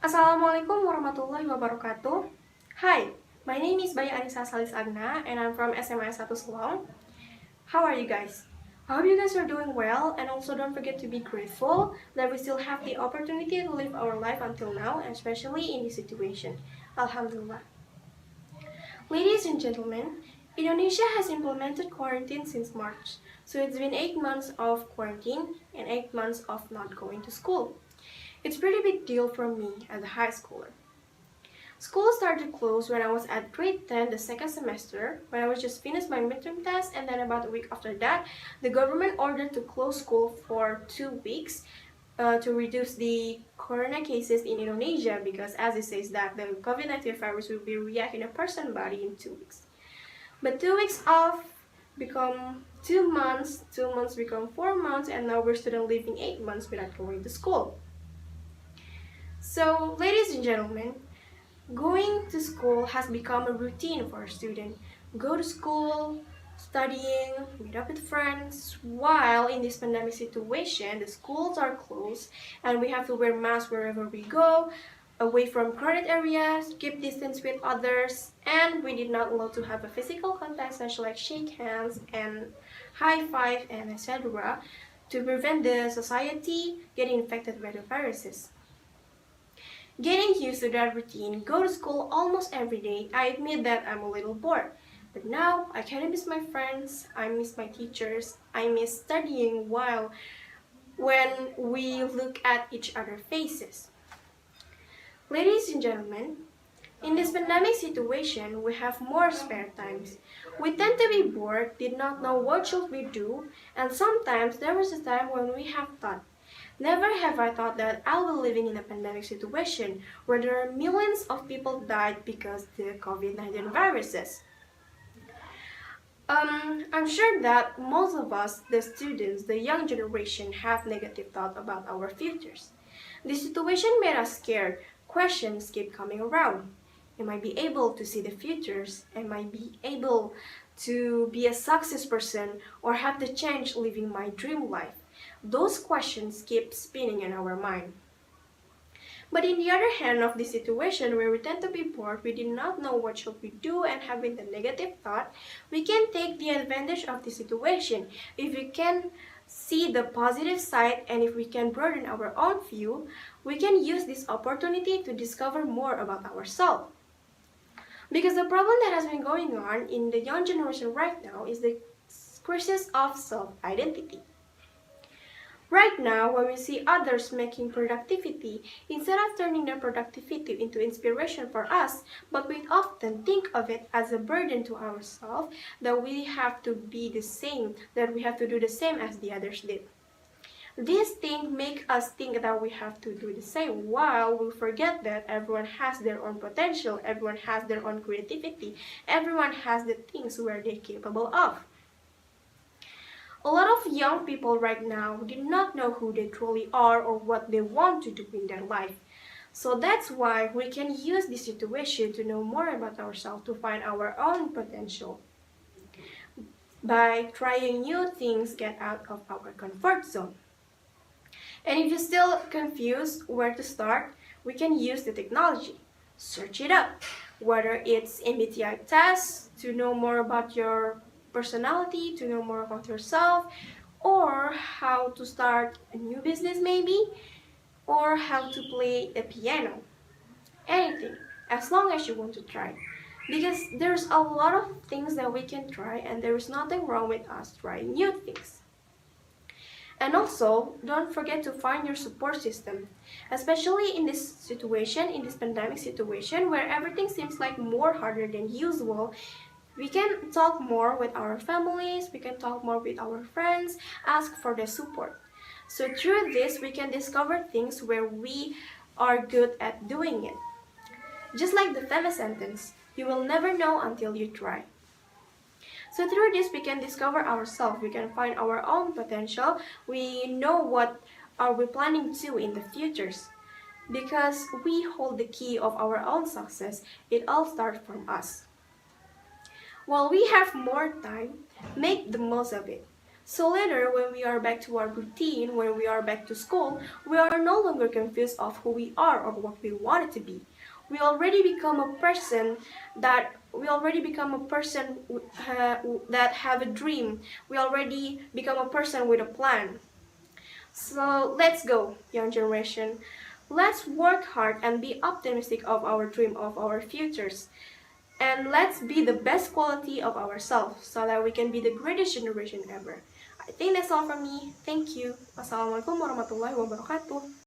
Assalamualaikum warahmatullahi wabarakatuh. Hi, my name is Baiq Annisa Tsalist Agna and I'm from SMAN 1 Selong. How are you guys? I hope you guys are doing well, and also don't forget to be grateful that we still have the opportunity to live our life until now, and especially in this situation. Alhamdulillah. Ladies and gentlemen, Indonesia has implemented quarantine since March, so it's been 8 months of quarantine and 8 months of not going to school. It's a pretty big deal for me as a high schooler. School started close when I was at grade 10 the second semester, when I was just finished my midterm test, and then about a week after that, the government ordered to close school for 2 weeks to reduce the corona cases in Indonesia, because as it says that the COVID-19 virus will be react in a person's body in 2 weeks. But 2 weeks off become 2 months, 2 months become 4 months, and now we're still living 8 months without going to school. So, ladies and gentlemen, going to school has become a routine for a student. Go to school, studying, meet up with friends, while in this pandemic situation, the schools are closed and we have to wear masks wherever we go, away from crowded areas, keep distance with others, and we did not allow to have a physical contact such like shake hands and high five and etc. to prevent the society getting infected by the viruses. Getting used to that routine, go to school almost every day, I admit that I'm a little bored. But now, I kind of miss my friends, I miss my teachers, I miss studying when we look at each other's faces. Ladies and gentlemen, in this pandemic situation, we have more spare times. We tend to be bored, did not know what should we do, and sometimes there was a time when we have thought, never have I thought that I'll be living in a pandemic situation where there are millions of people died because the COVID-19 viruses. I'm sure that most of us, the students, the young generation, have negative thoughts about our futures. This situation made us scared. Questions keep coming around. Am I be able to see the futures? Am I be able to be a success person or have the chance living my dream life? Those questions keep spinning in our mind. But in the other hand of the situation where we tend to be bored, we did not know what should we do and having the negative thought, we can take the advantage of the situation. If we can see the positive side and if we can broaden our own view, we can use this opportunity to discover more about ourselves. Because the problem that has been going on in the young generation right now is the crisis of self-identity. Right now, when we see others making productivity, instead of turning their productivity into inspiration for us, but we often think of it as a burden to ourselves, that we have to be the same, that we have to do the same as the others did. These things make us think that we have to do the same, while we forget that everyone has their own potential, everyone has their own creativity, everyone has the things where they're capable of. A lot of young people right now do not know who they truly are or what they want to do in their life. So that's why we can use this situation to know more about ourselves, to find our own potential. By trying new things, get out of our comfort zone. And if you're still confused where to start, we can use the technology. Search it up. Whether it's MBTI tests to know more about your personality, to know more about yourself, or how to start a new business maybe, or how to play the piano. Anything, as long as you want to try. Because there's a lot of things that we can try and there is nothing wrong with us trying new things. And also, don't forget to find your support system, especially in this situation, in this pandemic situation, where everything seems like more harder than usual. We can talk more with our families, we can talk more with our friends, ask for the support. So through this, we can discover things where we are good at doing it. Just like the famous sentence, you will never know until you try. So through this, we can discover ourselves, we can find our own potential, we know what are we planning to in the futures. Because we hold the key of our own success, it all starts from us. While we have more time, make the most of it. So later, when we are back to our routine, when we are back to school, we are no longer confused of who we are or what we wanted to be. We already become a person that that have a dream. We already become a person with a plan. So let's go, young generation. Let's work hard and be optimistic of our dream of our futures. And let's be the best quality of ourselves so that we can be the greatest generation ever. I think that's all from me. Thank you. Wassalamualaikum warahmatullahi wabarakatuh.